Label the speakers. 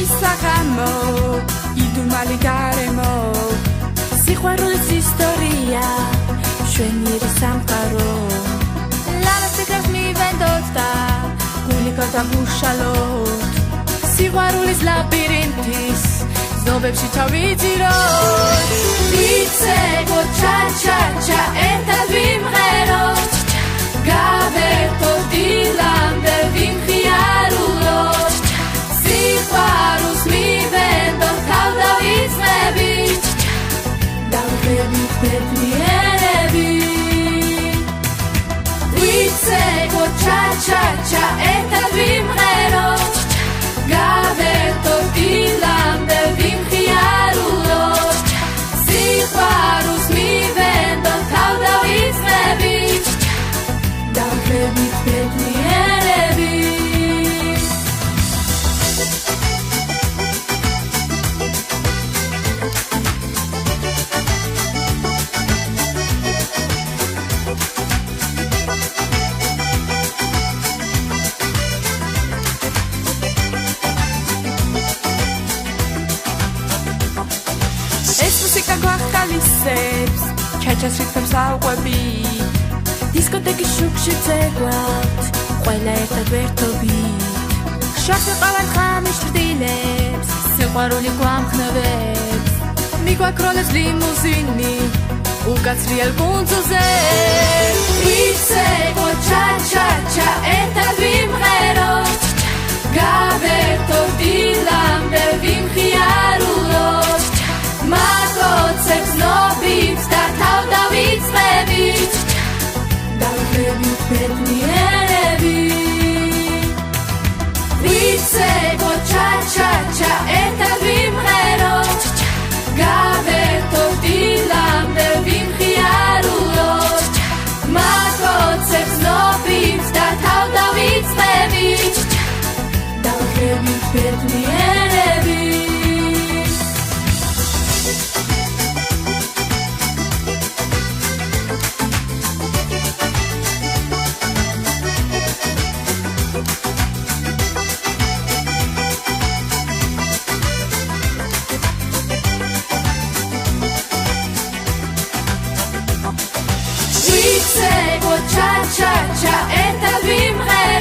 Speaker 1: ისაღამო იდუმალი გარემო სიყვარულის ისტორია შვენიერი სამყარო ლამაზ ფიქრებს მივენდოთ და გული გადავუშალოთ სიყვარულის ლაბირინთის ზნობებში ჩავიძიროთ ვიცეკოთ ჩა ერთად ვიმღეროთ გავერთოთ დილამდე ვიმხიარულოთ სიყვარულს მივენდოთ თავდავიწყებით დავღებით ბედნიერები ვიცეკოთ ჩა ერთად ვიმღეროთ გავერთოთ დილამდე ვიმხიარულოთ სიყვარულს მივენდოთ თავდავიწყებით დავღებით ბედნიერები ეს მუსიკა გვახალისებს ჩაჩას რითმებს აყვები დისკოტეკის შუქში წეგვავთ ყველა ერთად ვერთობით შარს ვიყავართ ღამის ჭრდილებს სიყვარული გვამხნევებს მიგვაქროლებს ლიმუზინი უკაცრიელ კუნძულზე ვიცეკოთ ჩა ერთად ვიმღეროთ გავერთოთ დილამდე ვიმხიარულოთ მაგოცებს ნობით და თავდავიწყებით დავღებით ბედნიერები ვიცეკოთ ჩა ერთად ვიმღეროთ გავერთოთ დილამდე ვიმხიარულოთ მაგოცებს ნობით და თავდავიწყებით დავღებით ბედნიერები ჩა ერთად ვიმღეროთ